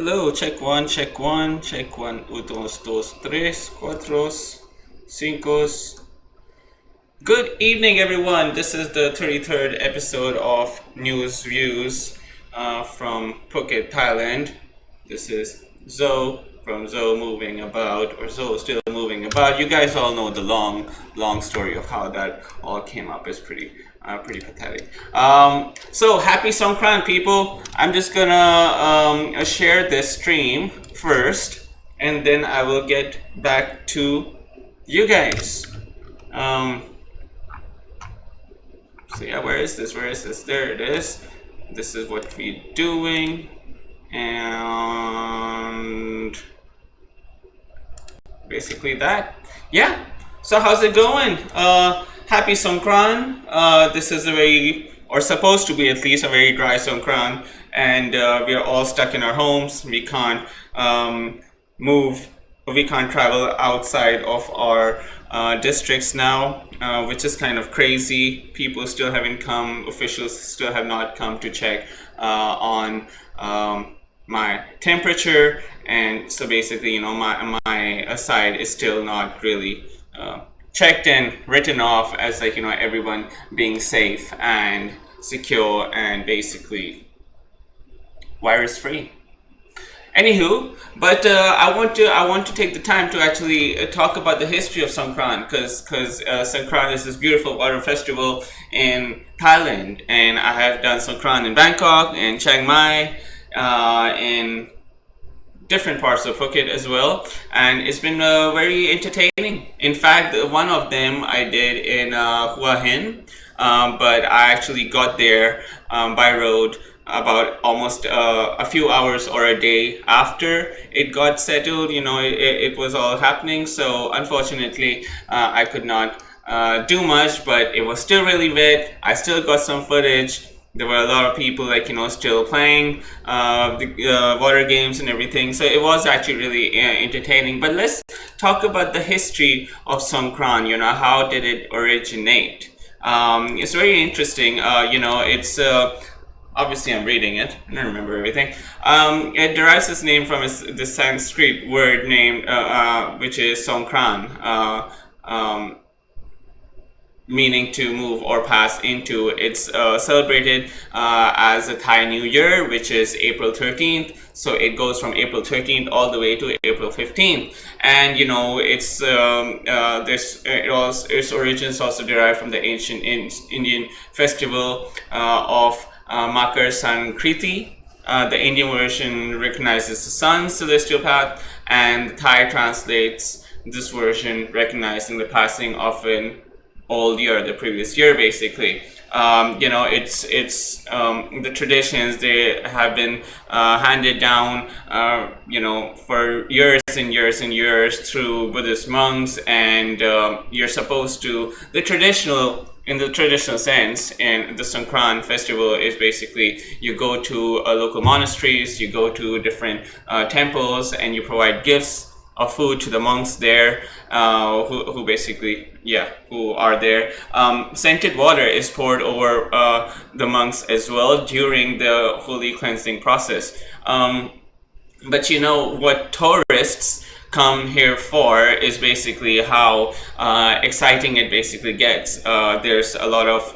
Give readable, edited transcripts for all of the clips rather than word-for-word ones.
Hello, check one, unos, dos, tres, cuatro, cinco. Good evening, everyone. This is the 33rd episode of NewsViews from Phuket, Thailand. This is Zo from Zo Moving About, or Zo Still Moving About. You guys all know the long story of how that all came up. Is pretty pathetic. So happy Songkran, people. I'm just gonna share this stream first, and then I will get back to you guys. So yeah, where is this? There it is. This is what we're doing, and basically that. Yeah. So how's it going? Happy Songkran. This is supposed to be at least, a very dry Songkran, and we are all stuck in our homes. We can't move. We can't travel outside of our districts now, which is kind of crazy. People still haven't come. Officials still have not come to check on my temperature, and so basically, my side is still not really checked and written off as everyone being safe and secure and basically virus free. Anywho, but I want to take the time to actually talk about the history of Songkran, because Songkran is this beautiful water festival in Thailand, and I have done Songkran in Bangkok and Chiang Mai, in different parts of Phuket as well, and it's been very entertaining. In fact, one of them I did in Hua Hin, but I actually got there by road about almost a few hours or a day after it got settled. It was all happening, so unfortunately I could not do much, but it was still really lit. I still got some footage. There were a lot of people still playing the water games and everything, so it was actually really entertaining. But let's talk about the history of Songkran. How did it originate? It's very interesting. It's obviously, I'm reading it. I don't remember everything. It derives its name from the Sanskrit word named, which is Songkran, meaning to move or pass into. It's celebrated as a Thai New Year, which is April 13th. So it goes from April 13th all the way to April 15th. And its its origins also derive from the ancient Indian festival of Makar Sankriti. The Indian version recognizes the sun's celestial path, and the Thai translates this version recognizing the passing of an old year, the previous year, basically. It's the traditions, they have been handed down, for years and years and years through Buddhist monks, and you're supposed to, in the traditional sense, and the Songkran festival is basically you go to local monasteries, you go to different temples, and you provide gifts of food to the monks there, who basically, who are there. Scented water is poured over the monks as well during the holy cleansing process. But what tourists come here for is basically how exciting it basically gets. There's a lot of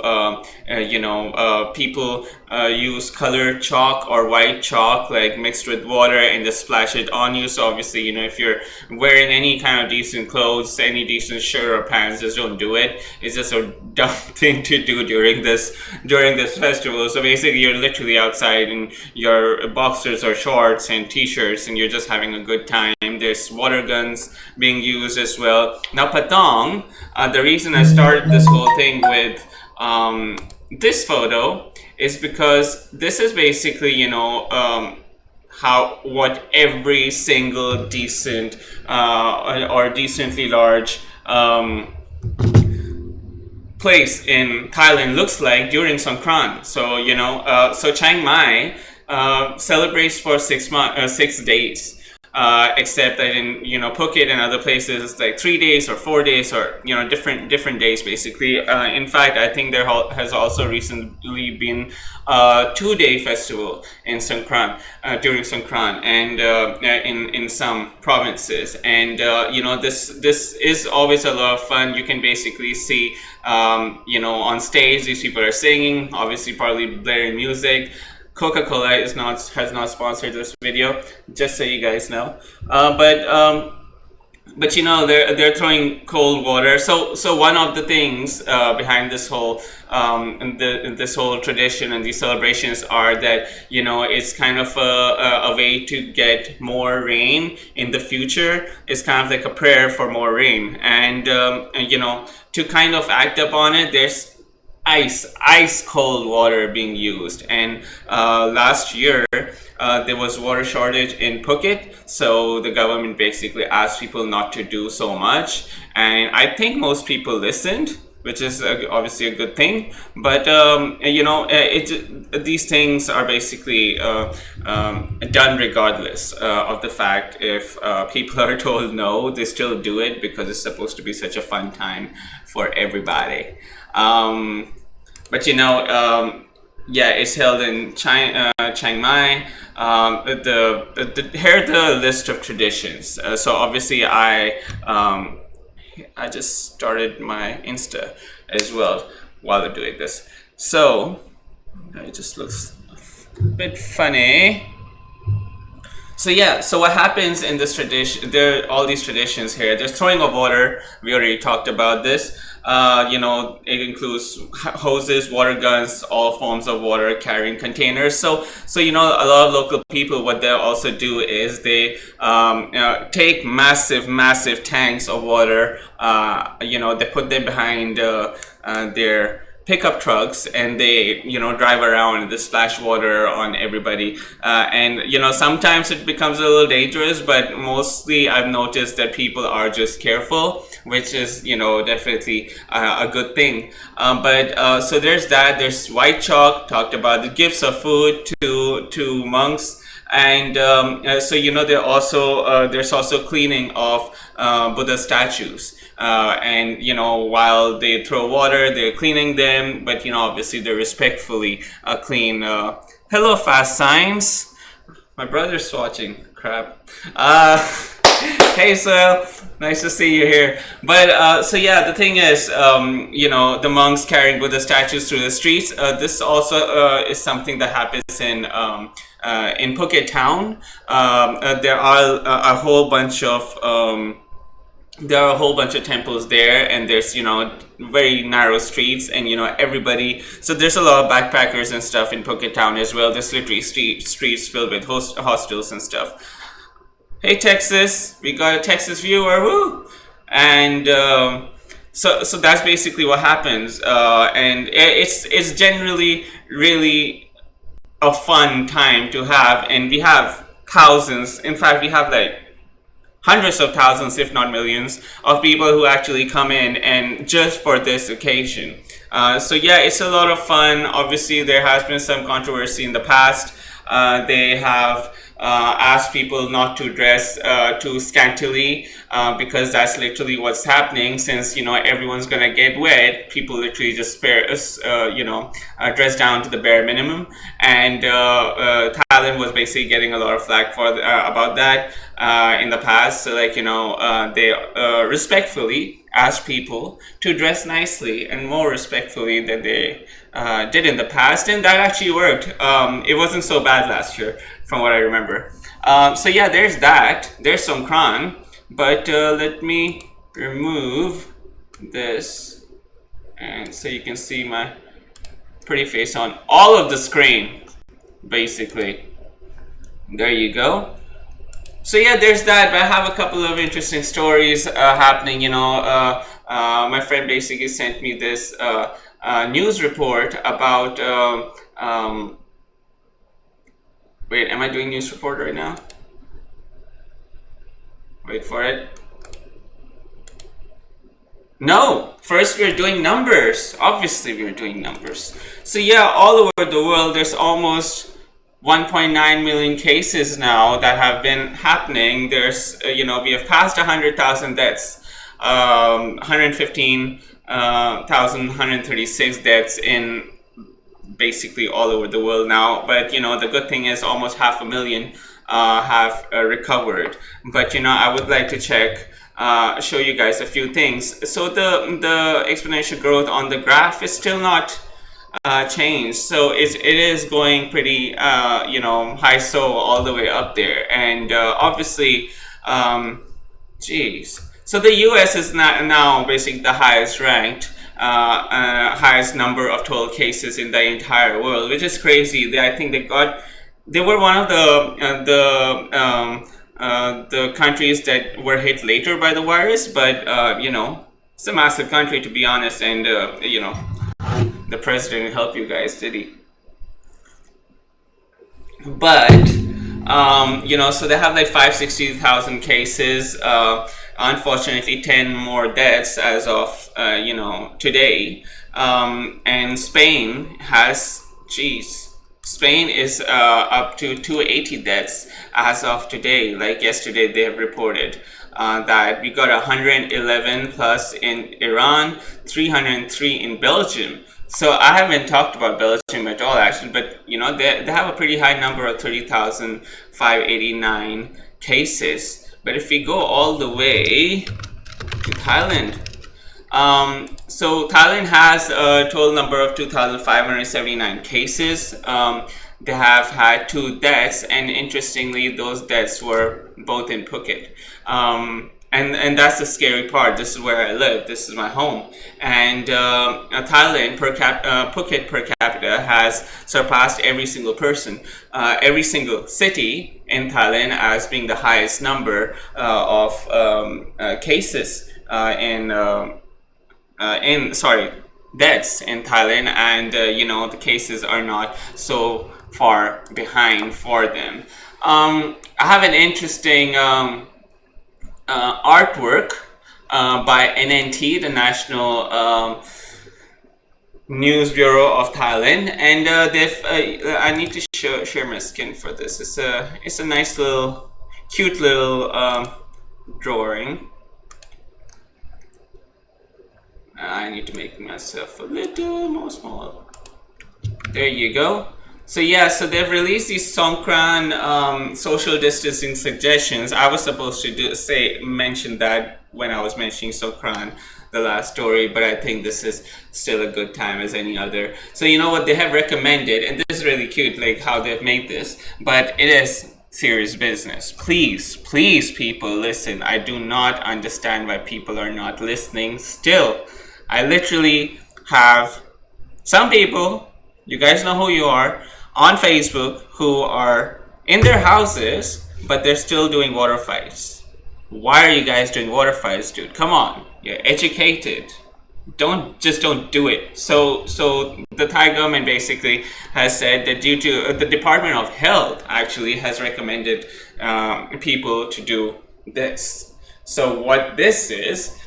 people use colored chalk or white chalk mixed with water and just splash it on you. So obviously, if you're wearing any kind of decent clothes, any decent shirt or pants, just don't do it. It's just a dumb thing to do during this festival. So basically, you're literally outside in your boxers or shorts and t-shirts, and you're just having a good time. There's water guns being used as well. Now Patong, the reason I started this whole thing with this photo is because this is basically what every single decent or decently large place in Thailand looks like during Songkran. So so Chiang Mai celebrates for 6 days. except that in Phuket and other places it's like 3 days or 4 days or different days basically. In fact, I think there has also recently been a 2-day festival in Songkran during Songkran, and in some provinces, and this is always a lot of fun. You can basically see on stage these people are singing, obviously probably blaring music. Coca-Cola has not sponsored this video, just so you guys know. But they're throwing cold water. So one of the things behind this whole this whole tradition and these celebrations are that it's kind of a way to get more rain in the future. It's kind of like a prayer for more rain, and to kind of act upon it, there's ice cold water being used. And last year there was water shortage in Phuket, so the government basically asked people not to do so much, and I think most people listened, which is obviously a good thing. But these things are basically done regardless of the fact if people are told no. They still do it because it's supposed to be such a fun time for everybody. But yeah, it's held in Chiang Mai. Here are the list of traditions. So obviously I just started my Insta as well while we're doing this. So it just looks a bit funny. So yeah, so what happens in this tradition, there are all these traditions here. There's throwing of water. We already talked about this. It includes hoses, water guns, all forms of water carrying containers. So a lot of local people, what they also do is they take massive tanks of water. They put them behind their pickup trucks, and they drive around and they splash water on everybody, and sometimes it becomes a little dangerous, but mostly I've noticed that people are just careful, which is definitely a good thing. So there's that. There's white chalk, talked about the gifts of food to monks, and there also there's also cleaning of Buddha statues. And while they throw water, they're cleaning them, but obviously they're respectfully clean. Hello, Fast Signs. My brother's watching. Crap. Hey, so nice to see you here. But so yeah, the thing is, the monks carrying Buddha statues through the streets. This also is something that happens in Phuket town. There are a whole bunch of temples there, and there's very narrow streets, and everybody. So there's a lot of backpackers and stuff in Phuket town as well. There's literally streets filled with hostels and stuff. Hey Texas, we got a Texas viewer, woo! And so that's basically what happens, and it's generally really a fun time to have, and we have thousands. In fact, we have like hundreds of thousands, if not millions, of people who actually come in and just for this occasion. So yeah, it's a lot of fun. Obviously, there has been some controversy in the past. They have asked people not to dress too scantily because that's literally what's happening. Since everyone's gonna get wet, people literally just dress down to the bare minimum. And Thailand was basically getting a lot of flack for about that in the past. So they respectfully asked people to dress nicely and more respectfully than they did in the past, and that actually worked. It wasn't so bad last year, from what I remember. So yeah, there's that. There's Songkran, but let me remove this, and so you can see my pretty face on all of the screen, basically. There you go. So yeah, there's that. But I have a couple of interesting stories happening. My friend basically sent me this news report about wait, am I doing news report right now? Wait for it. No, first we're doing numbers. Obviously we're doing numbers. So yeah, all over the world there's almost 1.9 million cases now that have been happening. There's, we have passed 100,000 deaths, 115,136 deaths in basically all over the world now. But, the good thing is almost 500,000 have recovered. But, I would like to show you guys a few things. So the exponential growth on the graph is still not changed. So it is going pretty, high so all the way up there. And obviously, so the US is now basically the highest ranked, highest number of total cases in the entire world, which is crazy. I think they were one of the countries that were hit later by the virus, but it's a massive country, to be honest, and the president didn't help you guys, did he? But so they have like 560,000 cases. Unfortunately, 10 more deaths as of today. And Spain has, Spain is up to 280 deaths as of today. Like yesterday, they have reported that we got 111 plus in Iran, 303 in Belgium. So I haven't talked about Belgium at all, actually, but they have a pretty high number of 30,589 cases. But if we go all the way to Thailand, so Thailand has a total number of 2,579 cases. They have had 2 deaths, and interestingly, those deaths were both in Phuket. And that's the scary part. This is where I live. This is my home. And Thailand Phuket per capita has surpassed every single person, every single city in Thailand as being the highest number of cases deaths in Thailand, and the cases are not so far behind for them. I have an interesting artwork by NNT, the National News Bureau of Thailand, and I need to share my screen for this. It's a nice little, cute little drawing. I need to make myself a little more small. There you go. So so they've released these Songkran social distancing suggestions. I was supposed to mention that when I was mentioning Songkran, the last story, but I think this is still a good time as any other. So what they have recommended, and this is really cute, like how they've made this, but it is serious business. Please, people, listen. I do not understand why people are not listening still. I literally have some people, you guys know who you are, on Facebook who are in their houses, but they're still doing water fights. Why are you guys doing water fights, dude? Come on, you're educated. Don't do it. So the Thai government basically has said that due to the Department of Health actually has recommended people to do this. So what this is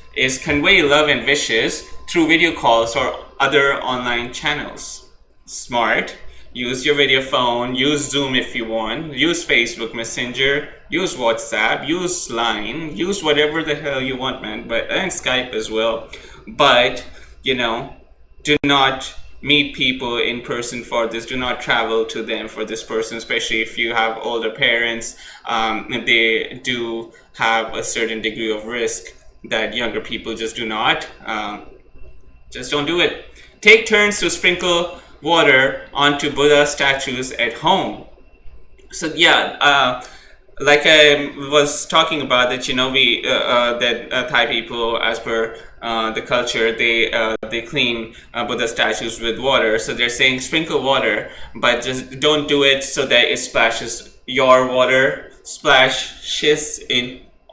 convey love and wishes through video calls or other online channels. Smart. Use your video phone, use Zoom if you want, use Facebook Messenger, use WhatsApp, use Line, use whatever the hell you want, man, and Skype as well. But, do not meet people in person for this. Do not travel to them for this person, especially if you have older parents. They do have a certain degree of risk that younger people just do not. Just don't do it. Take turns to sprinkle water onto Buddha statues at home. So like I was talking about that, Thai people, as per the culture, they clean Buddha statues with water. So they're saying sprinkle water, but just don't do it so that it splashes your water, splashes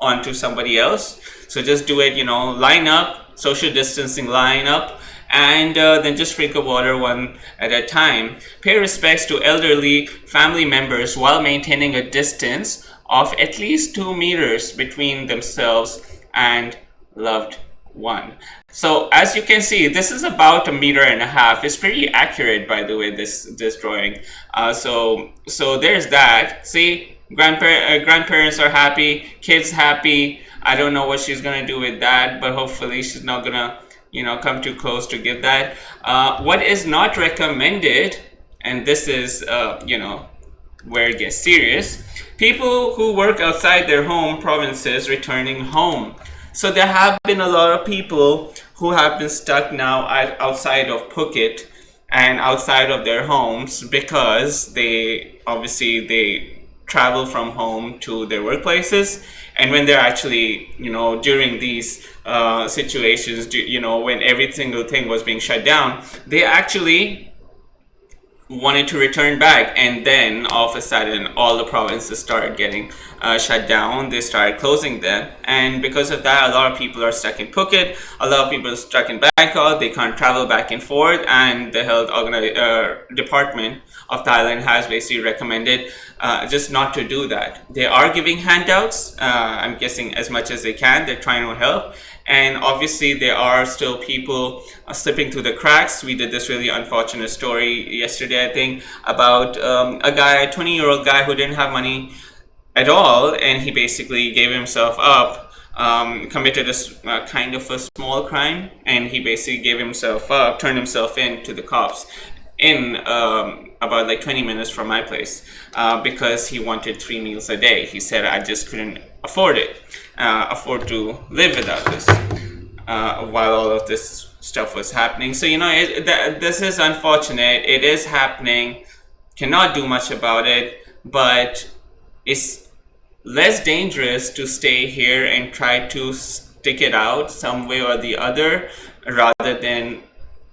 onto somebody else. So just do it, line up, social distancing, line up, and then just sprinkle water one at a time. Pay respects to elderly family members while maintaining a distance of at least 2 meters between themselves and loved one. So as you can see, this is about 1.5 meters. It's pretty accurate, by the way, this drawing. So there's that. See, grandparents are happy, kids happy. I don't know what she's gonna do with that, but hopefully she's not gonna, come too close to give that. What is not recommended, and this is, where it gets serious, people who work outside their home provinces returning home. So there have been a lot of people who have been stuck now outside of Phuket and outside of their homes because they travel from home to their workplaces. And when they're actually, during these situations, when every single thing was being shut down, they actually wanted to return back, and then all of a sudden all the provinces started getting shut down. They started closing them, and because of that, a lot of people are stuck in Phuket, a lot of people are stuck in Bangkok. They can't travel back and forth, and the health department of Thailand has basically recommended just not to do that. They are giving handouts, I'm guessing as much as they can. They're trying to help, and obviously there are still people slipping through the cracks. We did this really unfortunate story yesterday, I think, about a 20-year-old guy who didn't have money at all, and he basically gave himself up, committed a kind of a small crime, and he basically gave himself up, turned himself in to the cops in about like 20 minutes from my place, because he wanted 3 meals a day. He said, I just couldn't afford to live without this, while all of this stuff was happening. So this is unfortunate. It is happening, cannot do much about it, but it's less dangerous to stay here and try to stick it out some way or the other, rather than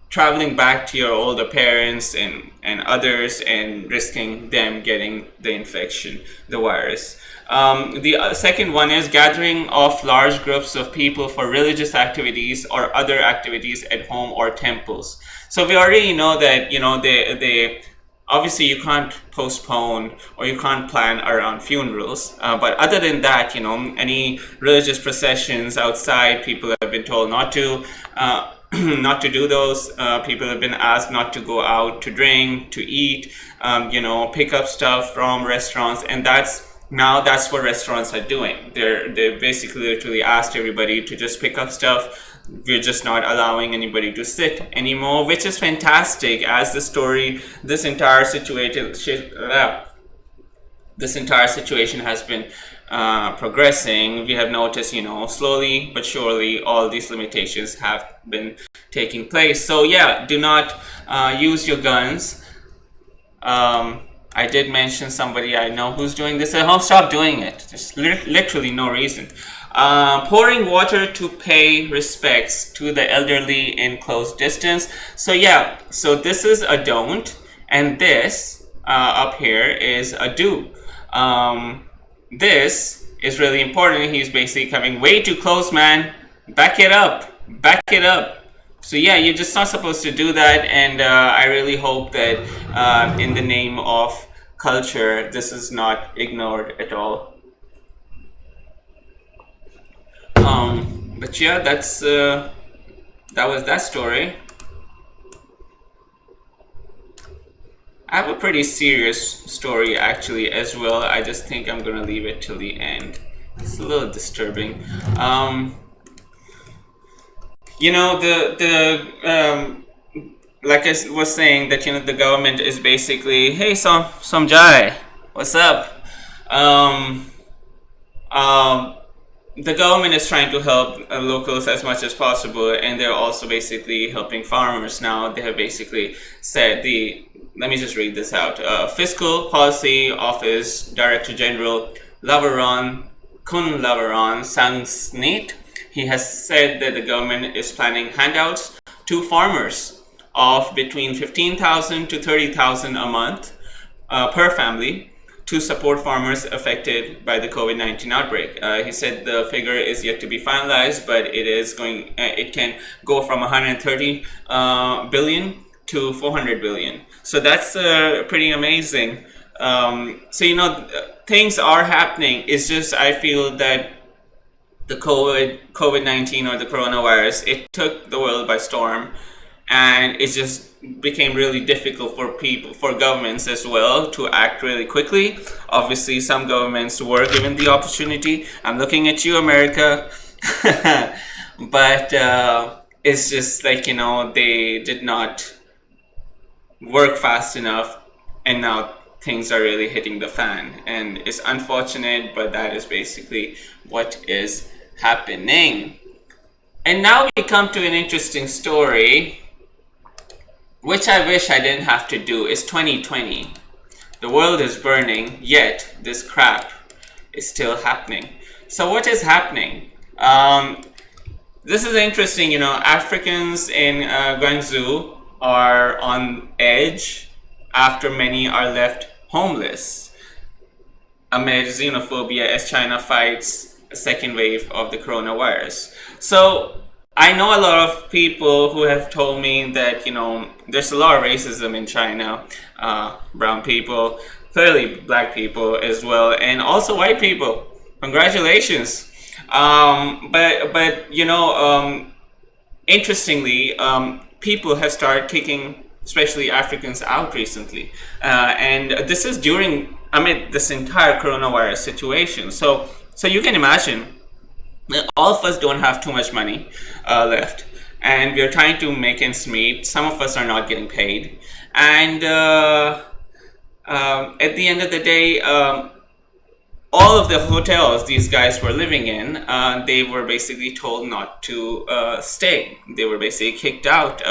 traveling back to your older parents and others and risking them getting the infection, the virus. The second one is gathering of large groups of people for religious activities or other activities at home or temples. So we already know that, they obviously you can't postpone or you can't plan around funerals. But other than that, any religious processions outside, people have been told not to. Not to do those. People have been asked not to go out to drink, to eat, pick up stuff from restaurants, and that's what restaurants are doing. They basically literally asked everybody to just pick up stuff. We're just not allowing anybody to sit anymore, which is fantastic. As this entire situation has been progressing, we have noticed, slowly but surely all these limitations have been taking place. So yeah, do not use your guns. I did mention somebody I know who's doing this at home. Stop doing it. There's literally no reason. Pouring water to pay respects to the elderly in close distance. So yeah, so this is a don't, and this up here is a do. This is really important. He's basically coming way too close, man. Back it up. So yeah, you're just not supposed to do that, and I really hope that in the name of culture, this is not ignored at all. But yeah, that was that story. I have a pretty serious story actually as well. I just think I'm gonna leave it till the end. It's a little disturbing. Like I was saying, that the government is basically, hey, some Jai, what's up? The government is trying to help locals as much as possible, and they're also basically helping farmers now. They have basically said let me just read this out. Fiscal Policy Office Director General Lavaron Sansnit, he has said that the government is planning handouts to farmers of between 15,000 to 30,000 a month per family to support farmers affected by the COVID-19 outbreak. He said the figure is yet to be finalized, but it can go from 130 billion to 400 billion. So that's pretty amazing. So things are happening. It's just, I feel that the COVID-19 or the coronavirus, it took the world by storm, and it just became really difficult for people, for governments as well, to act really quickly. Obviously, some governments were given the opportunity. I'm looking at you, America. But it's just like, they did not work fast enough, and now things are really hitting the fan, and it's unfortunate, but that is basically what is happening. And now we come to an interesting story, which I wish I didn't have to do. It's 2020. The world is burning, yet this crap is still happening. So what is happening? This is interesting. Africans in Guangzhou are on edge after many are left homeless amid xenophobia as China fights a second wave of the coronavirus. So I know a lot of people who have told me that, there's a lot of racism in China, brown people, clearly black people as well, and also white people. Congratulations. But interestingly, people have started kicking, especially Africans, out recently. And this is amid this entire coronavirus situation. So you can imagine, all of us don't have too much money left, and we're trying to make ends meet. Some of us are not getting paid, and at the end of the day, all of the hotels these guys were living in, they were basically told not to stay. They were basically kicked out.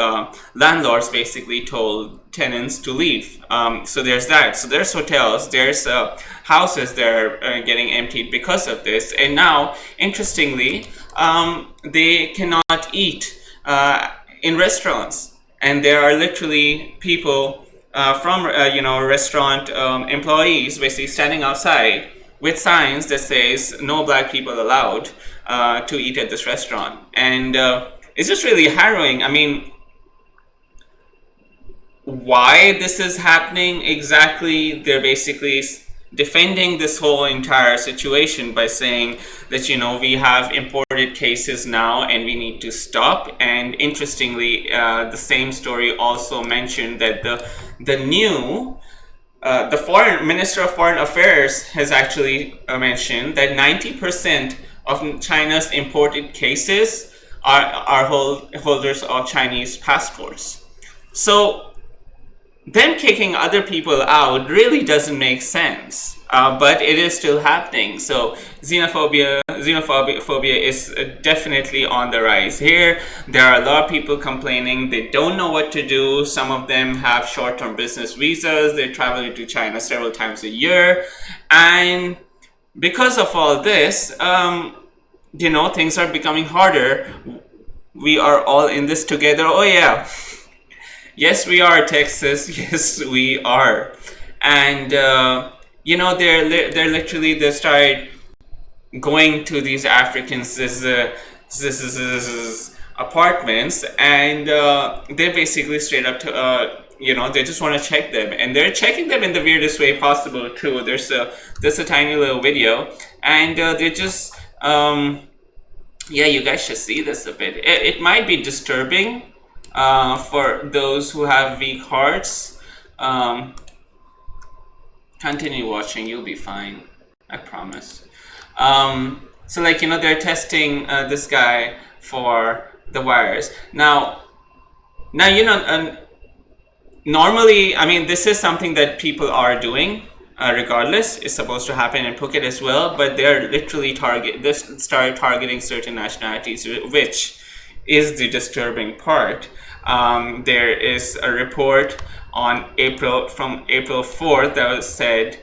Landlords basically told tenants to leave. So there's that. So there's hotels, there's houses that are getting emptied because of this. And now, interestingly, they cannot eat in restaurants. And there are literally people from restaurant employees basically standing outside with signs that says no black people allowed to eat at this restaurant. And it's just really harrowing. I mean, why this is happening exactly? They're basically defending this whole entire situation by saying that, we have imported cases now and we need to stop. And interestingly, the same story also mentioned that the foreign minister of foreign affairs has actually mentioned that 90% of China's imported cases are holders of Chinese passports. So them kicking other people out really doesn't make sense. But it is still happening. So xenophobia is definitely on the rise here. There are a lot of people complaining they don't know what to do. Some of them have short-term business visas. They're traveling to China several times a year. And because of all this, things are becoming harder. We are all in this together. Oh yeah. Yes, we are, Texas. Yes, we are. And they started going to these Africans' apartments, and they basically straight up to they just want to check them, and they're checking them in the weirdest way possible too. There's a tiny little video, and they're just you guys should see this a bit. It might be disturbing for those who have weak hearts. Continue watching, you'll be fine, I promise. So they're testing this guy for the virus. Now normally, I mean, this is something that people are doing regardless. It's supposed to happen in Phuket as well, but they're literally started targeting certain nationalities, which is the disturbing part. There is a report from April 4th that was said,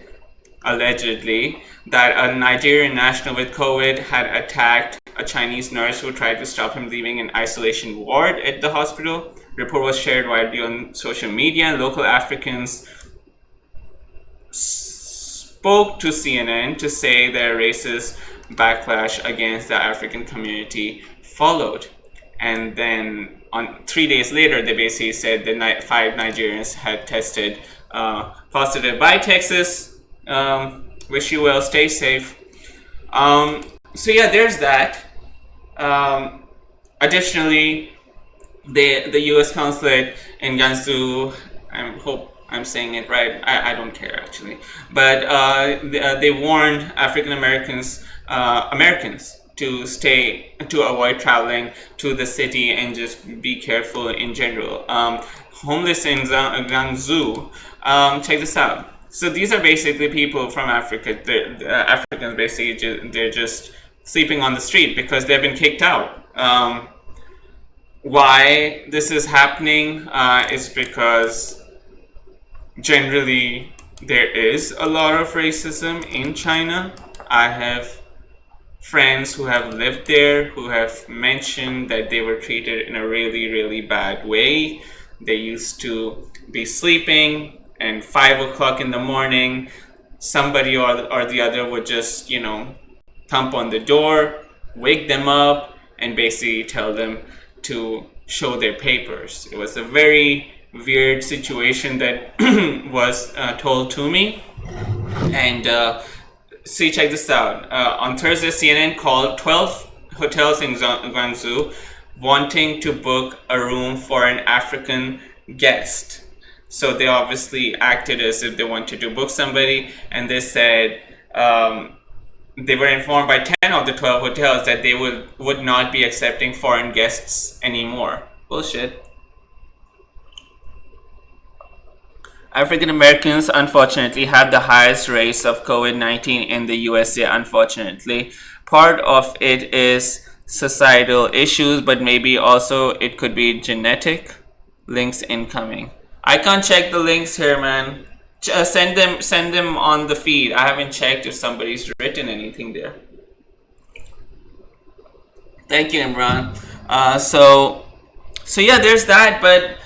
allegedly, that a Nigerian national with COVID had attacked a Chinese nurse who tried to stop him leaving an isolation ward at the hospital. Report was shared widely on social media, and local Africans spoke to CNN to say their racist backlash against the African community followed. And then 3 days later, they basically said that 5 Nigerians had tested positive. Bye, Texas. Wish you well. Stay safe. So yeah, there's that. Um, Additionally, the U.S. consulate in Gansu, I hope I'm saying it right. I don't care actually, but they warned African Americans to avoid traveling to the city and just be careful in general. Homeless in Gansu. Check this out. So these are basically people from Africa. Africans basically they're just sleeping on the street because they've been kicked out. Why this is happening is because generally there is a lot of racism in China. I have friends who have lived there who have mentioned that they were treated in a really, really bad way. They used to be sleeping, and 5 o'clock in the morning, somebody or the other would just, thump on the door, wake them up, and basically tell them to show their papers. It was a very weird situation that was told to me. And see, check this out. On Thursday, CNN called 12 hotels in Guangzhou wanting to book a room for an African guest. So they obviously acted as if they wanted to book somebody, and they said they were informed by 10 of the 12 hotels that they would not be accepting foreign guests anymore. Bullshit. African Americans, unfortunately, have the highest rates of COVID-19 in the USA, unfortunately. Part of it is societal issues, but maybe also it could be genetic. Links incoming. I can't check the links here, man. Send them on the feed. I haven't checked if somebody's written anything there. Thank you, Imran. So yeah, there's that. But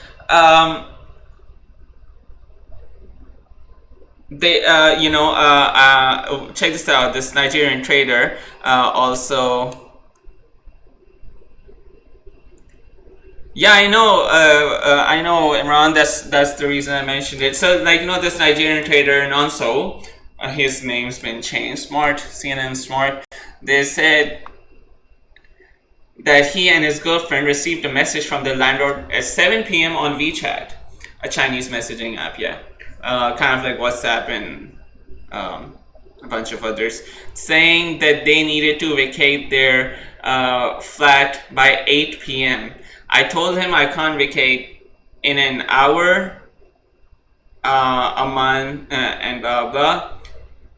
they, check this out. This Nigerian trader also. Yeah, I know, Imran. That's the reason I mentioned it. So, this Nigerian trader Nonso, his name's been changed. Smart, CNN Smart. They said that he and his girlfriend received a message from their landlord at 7 p.m. on WeChat, a Chinese messaging app. Yeah, kind of like WhatsApp and a bunch of others, saying that they needed to vacate their flat by 8 p.m. I told him I can't vacate in an hour, a month, and blah blah.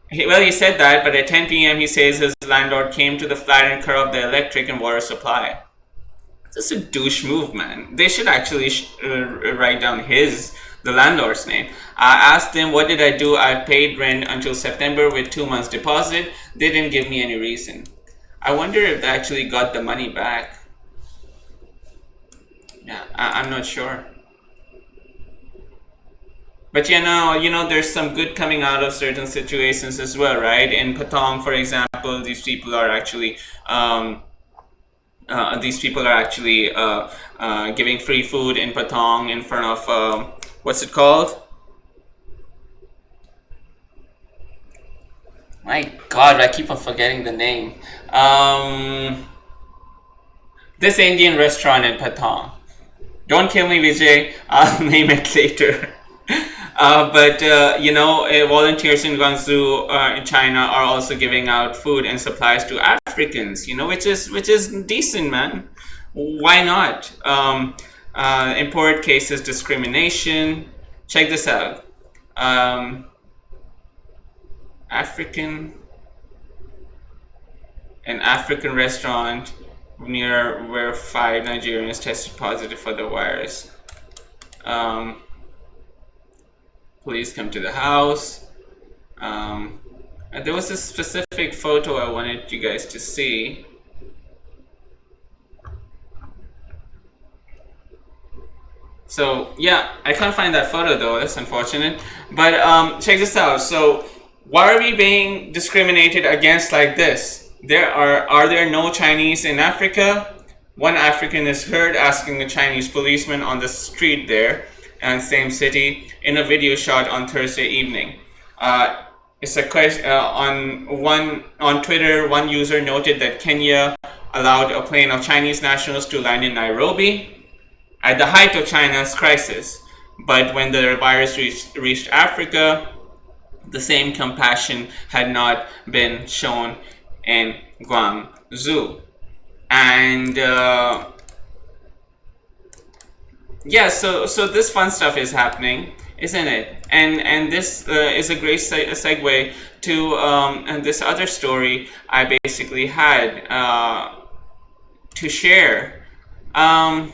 He said that, but at 10 p.m. he says his landlord came to the flat and cut off the electric and water supply. That's a douche move, man. They should actually write down the landlord's name. I asked them, what did I do? I paid rent until September with 2 months deposit. They didn't give me any reason. I wonder if they actually got the money back. Yeah, I'm not sure. But there's some good coming out of certain situations as well, right? In Patong, for example, these people are actually giving free food in Patong in front of what's it called? My God, I keep on forgetting the name. This Indian restaurant in Patong. Don't kill me, Vijay. I'll name it later. But volunteers in Guangzhou, in China, are also giving out food and supplies to Africans. Which is decent, man. Why not? Import cases discrimination. Check this out. An African restaurant near where 5 Nigerians tested positive for the virus. Please come to the house. There was a specific photo I wanted you guys to see. So yeah, I can't find that photo though. That's unfortunate. But check this out. So why are we being discriminated against like this? Are there no Chinese in Africa? One African is heard asking a Chinese policeman on the street there, and same city, in a video shot on Thursday evening. it's a question on Twitter. One user noted that Kenya allowed a plane of Chinese nationals to land in Nairobi at the height of China's crisis, but when the virus reached Africa, the same compassion had not been shown in Guangzhou. And yeah, so this fun stuff is happening, isn't it? And this is a great segue to and this other story I basically had to share. How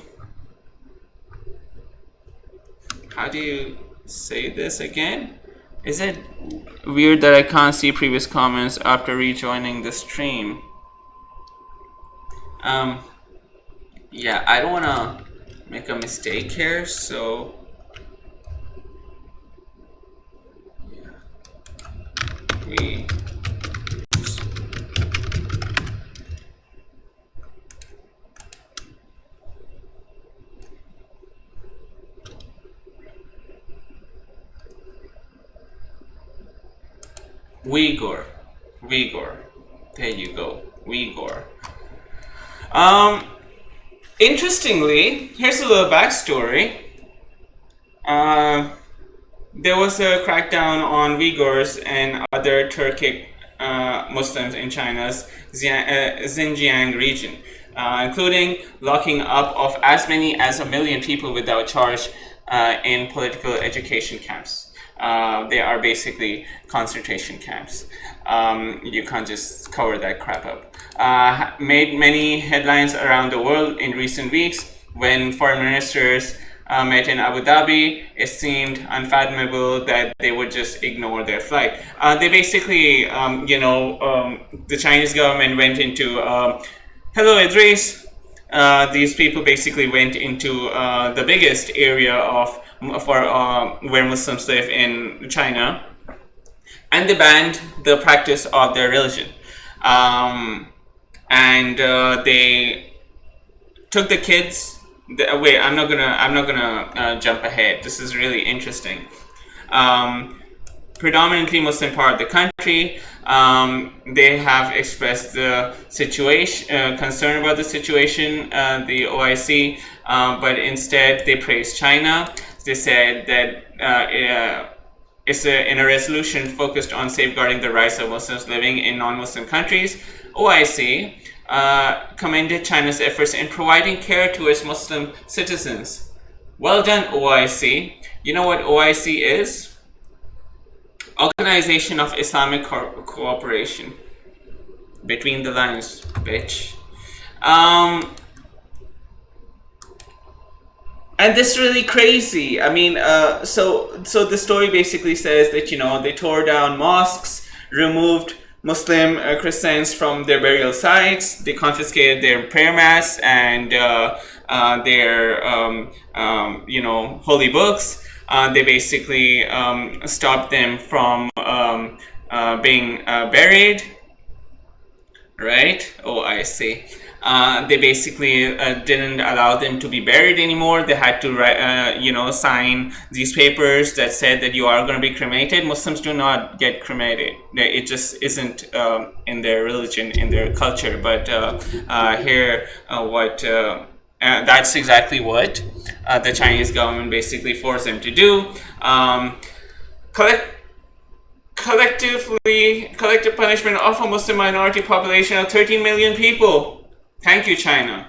do you say this again? Is it weird that I can't see previous comments after rejoining the stream? Yeah, I don't want to make a mistake here, so yeah, Uyghur. There you go, Uyghur. Interestingly, here's a little backstory. There was a crackdown on Uyghurs and other Turkic Muslims in China's Xinjiang region, including locking up of as many as 1 million people without charge in political education camps. They are basically concentration camps. You can't just cover that crap up. Made many headlines around the world in recent weeks when foreign ministers met in Abu Dhabi. It seemed unfathomable that they would just ignore their flight. They basically, the Chinese government went into, hello Idris. These people basically went into the biggest area where Muslims live in China, and they banned the practice of their religion. And they took the kids. Wait, I'm not gonna jump ahead. This is really interesting. Predominantly Muslim part of the country, they have expressed the situation, concern about the situation, the OIC, but instead they praised China. They said that it's in a resolution focused on safeguarding the rights of Muslims living in non-Muslim countries. OIC commended China's efforts in providing care to its Muslim citizens. Well done, OIC. You know what OIC is? Organization of Islamic Cooperation. Between the lines, bitch. And this is really crazy. I mean, so the story basically says that, they tore down mosques, removed Muslim Christians from their burial sites, they confiscated their prayer mats and their holy books. They basically stopped them from being buried, right? Oh, I see. They basically didn't allow them to be buried anymore. They had to sign these papers that said that you are going to be cremated. Muslims do not get cremated. It just isn't in their religion, in their culture. But that's exactly what the Chinese government basically forced them to do. Collective punishment of a Muslim minority population of 13 million people. Thank you, China.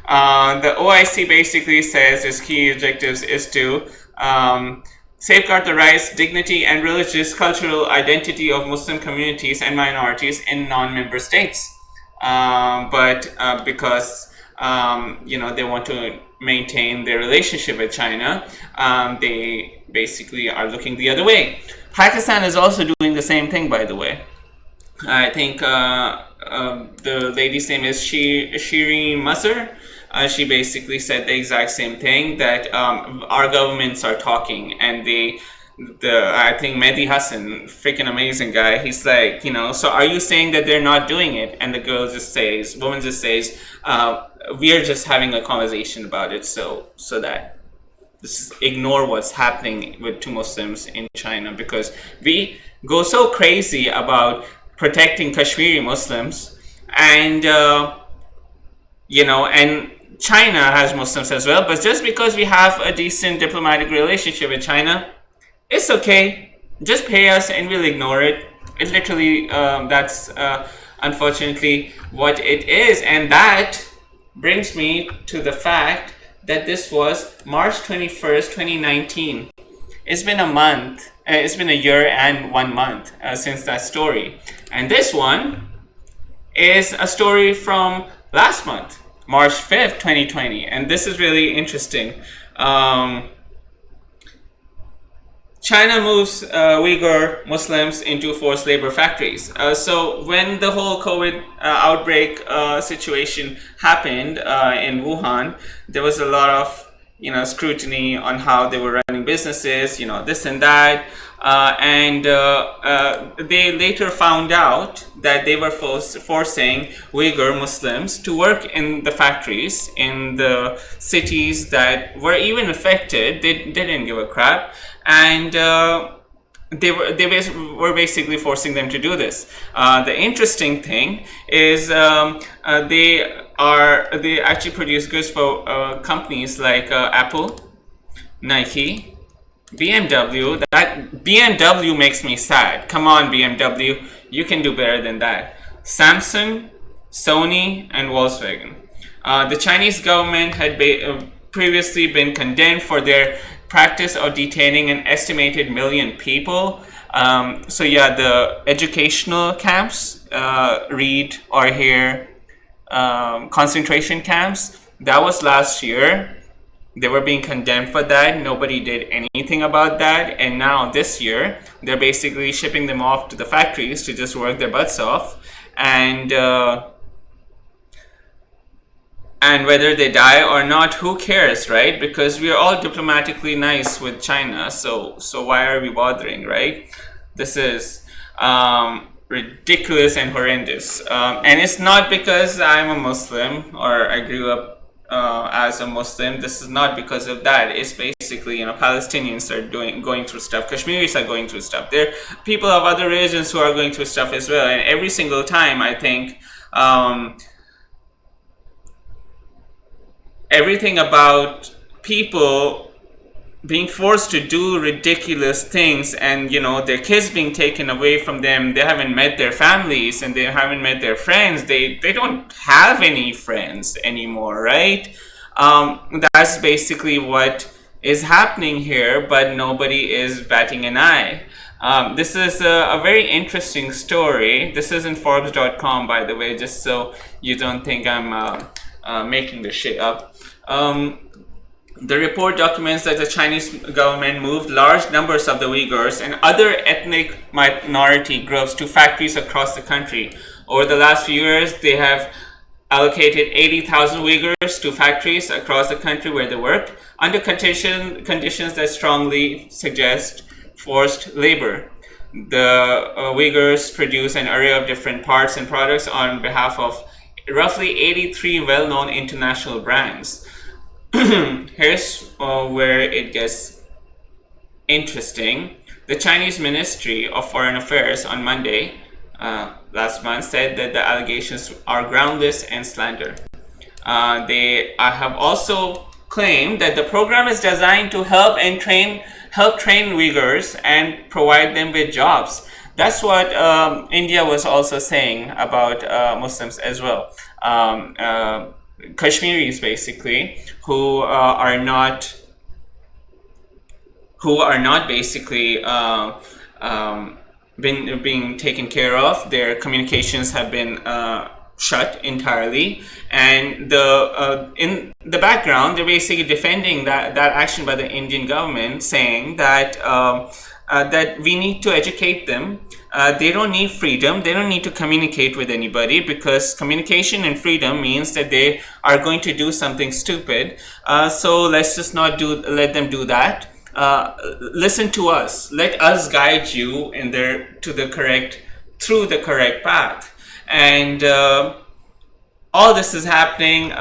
The OIC basically says its key objectives is to safeguard the rights, dignity, and religious cultural identity of Muslim communities and minorities in non-member states. But because they want to maintain their relationship with China, they basically are looking the other way. Pakistan is also doing the same thing, by the way. I think the lady's name is Shireen Masur. She basically said the exact same thing, that our governments are talking, and I think Mehdi Hassan, freaking amazing guy, he's like, so are you saying that they're not doing it? And the woman just says, we are just having a conversation about it, so that just ignore what's happening to Muslims in China, because we go so crazy about protecting Kashmiri Muslims, and and China has Muslims as well. But just because we have a decent diplomatic relationship with China, it's okay. Just pay us and we'll ignore it. It literally, that's unfortunately what it is. And that brings me to the fact that this was March 21st, 2019. It's been a month. It's been a year and 1 month since that story. And this one is a story from last month, March 5th, 2020. And this is really interesting. China moves Uyghur Muslims into forced labor factories. So when the whole COVID outbreak situation happened in Wuhan, there was a lot of scrutiny on how they were running businesses, this and that. And they later found out that they were forcing Uyghur Muslims to work in the factories in the cities that were even affected. They didn't give a crap, and they were basically forcing them to do this. The interesting thing is they actually produce goods for companies like Apple, Nike, BMW. That BMW makes me sad. Come on, BMW, you can do better than that. Samsung, Sony, and Volkswagen. The Chinese government had previously been condemned for their practice of detaining an estimated 1 million people. So yeah, the educational camps, read or hear, concentration camps, that was last year. They were being condemned for that. Nobody did anything about that. And now this year, they're basically shipping them off to the factories to just work their butts off. And whether they die or not, who cares, right? Because we are all diplomatically nice with China. So why are we bothering, right? This is ridiculous and horrendous. And it's not because I'm a Muslim or I grew up as a Muslim. This is not because of that. It's basically, Palestinians are going through stuff. Kashmiris are going through stuff. There are people of other religions who are going through stuff as well. And every single time, I think, everything about people being forced to do ridiculous things and their kids being taken away from them, they haven't met their families and they haven't met their friends, they don't have any friends anymore, right? That's basically what is happening here, but nobody is batting an eye. This is a very interesting story. This is in Forbes.com, by the way, just so you don't think I'm making this shit up. The report documents that the Chinese government moved large numbers of the Uyghurs and other ethnic minority groups to factories across the country. Over the last few years, they have allocated 80,000 Uyghurs to factories across the country where they work under conditions that strongly suggest forced labor. The Uyghurs produce an array of different parts and products on behalf of roughly 83 well-known international brands. Here's where it gets interesting. The Chinese Ministry of Foreign Affairs on Monday last month said that the allegations are groundless and slander. They have also claimed that the program is designed to help train Uyghurs and provide them with jobs. That's what India was also saying about Muslims as well. Kashmiris, basically, who are not basically being taken care of. Their communications have been shut entirely, and in the background, they're basically defending that action by the Indian government, saying that that we need to educate them. They don't need freedom. They don't need to communicate with anybody, because communication and freedom means that they are going to do something stupid. So let's just not let them do that. Listen to us. Let us guide you through the correct path. And all this is happening.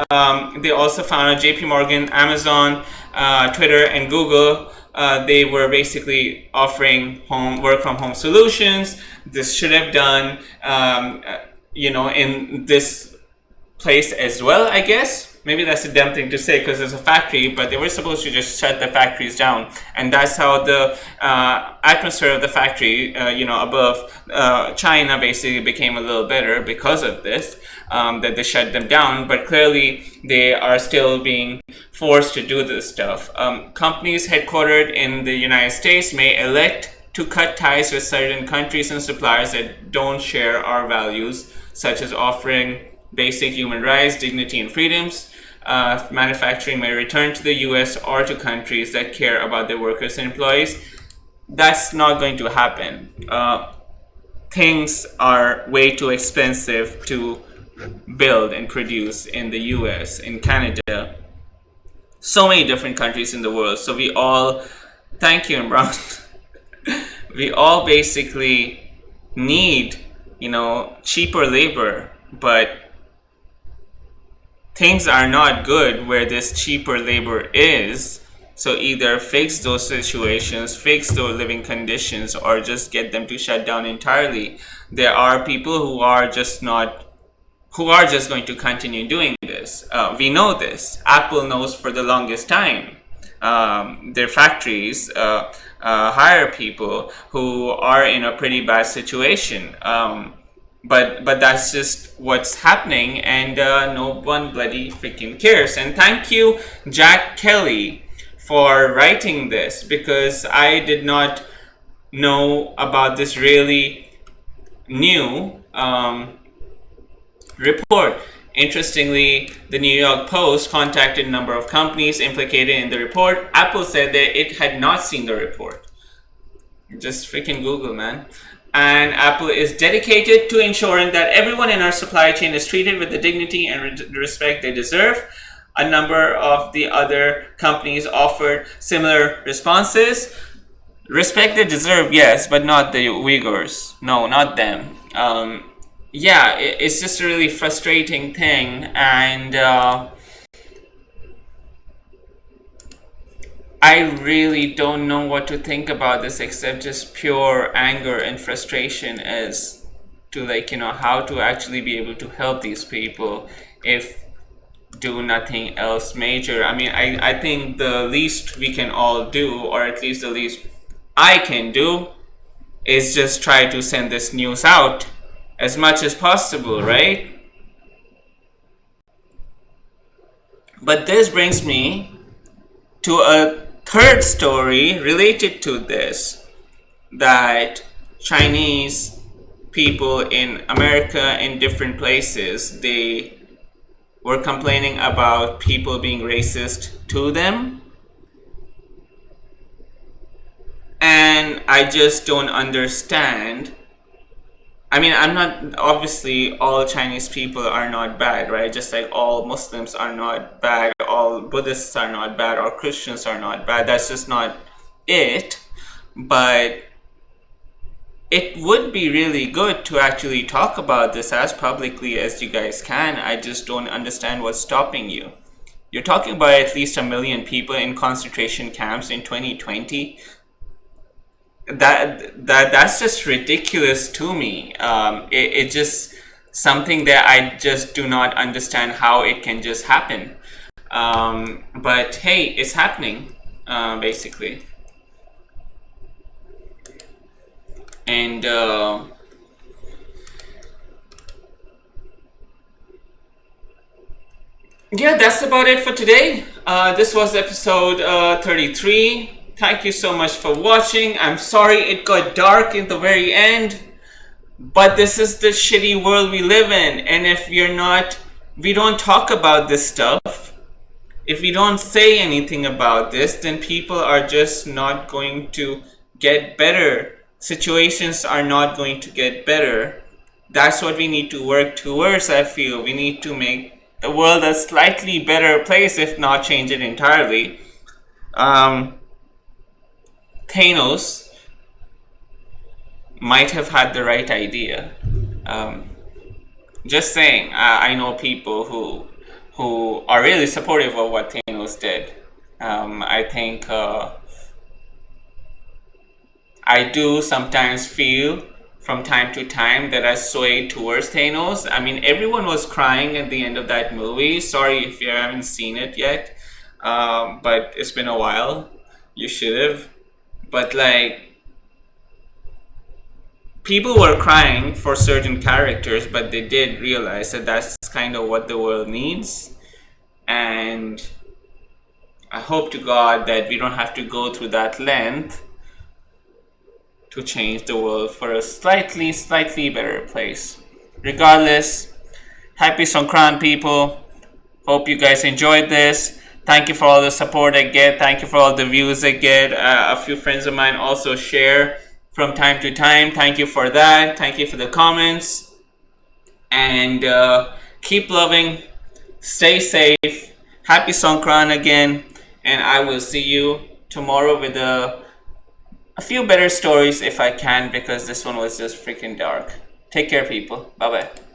They also found JP Morgan, Amazon, Twitter, and Google they were basically offering work from home solutions. This should have done, in this place as well, I guess. Maybe that's a dumb thing to say because it's a factory, but they were supposed to just shut the factories down. And that's how the atmosphere of the factory, above China basically became a little better because of this, that they shut them down. But clearly they are still being forced to do this stuff. Companies headquartered in the United States may elect to cut ties with certain countries and suppliers that don't share our values, such as offering basic human rights, dignity, and freedoms. Manufacturing may return to the US or to countries that care about their workers and employees. That's not going to happen. Things are way too expensive to build and produce in the US, in Canada, so many different countries in the world. So we all, thank you, Imran. We all basically need, cheaper labor, but things are not good where this cheaper labor is. So either fix those situations, fix those living conditions, or just get them to shut down entirely. There are people who are just going to continue doing this. We know this. Apple knows for the longest time. Their factories hire people who are in a pretty bad situation. But that's just what's happening, and no one bloody freaking cares. And thank you, Jack Kelly, for writing this, because I did not know about this really new report. Interestingly, the New York Post contacted a number of companies implicated in the report. Apple said that it had not seen the report. Just freaking Google, man. And Apple is dedicated to ensuring that everyone in our supply chain is treated with the dignity and respect they deserve. A number of the other companies offered similar responses. Respect they deserve, yes, but not the Uyghurs. No, not them. It's just a really frustrating thing, and I really don't know what to think about this except just pure anger and frustration as to how to actually be able to help these people if do nothing else major. I mean, I think the least we can all do, or at least the least I can do, is just try to send this news out as much as possible, right? But this brings me to a third story related to this, that Chinese people in America, in different places, they were complaining about people being racist to them. And I just don't understand. I mean, obviously all Chinese people are not bad, right? Just like all Muslims are not bad, all Buddhists are not bad, or Christians are not bad. That's just not it. But it would be really good to actually talk about this as publicly as you guys can. I just don't understand what's stopping you. You're talking about at least 1 million people in concentration camps in 2020. That's just ridiculous to me. It's just something that I just do not understand how it can just happen. But hey, it's happening, basically. And that's about it for today. This was episode 33. Thank you so much for watching. I'm sorry it got dark in the very end, but this is the shitty world we live in. And if we don't talk about this stuff, if we don't say anything about this, then people are just not going to get better. Situations are not going to get better. That's what we need to work towards, I feel. We need to make the world a slightly better place, if not change it entirely. Thanos might have had the right idea. Just saying. I know people who are really supportive of what Thanos did. I think I do sometimes feel from time to time that I sway towards Thanos. I mean, everyone was crying at the end of that movie. Sorry if you haven't seen it yet, but it's been a while. You should have. But like, people were crying for certain characters, but they did realize that that's kind of what the world needs. And I hope to God that we don't have to go through that length to change the world for a slightly better place. Regardless, happy Songkran, people. Hope you guys enjoyed this. Thank you for all the support I get. Thank you for all the views I get. A few friends of mine also share from time to time. Thank you for that. Thank you for the comments. And keep loving. Stay safe. Happy Songkran again. And I will see you tomorrow with a few better stories if I can, because this one was just freaking dark. Take care, people. Bye bye.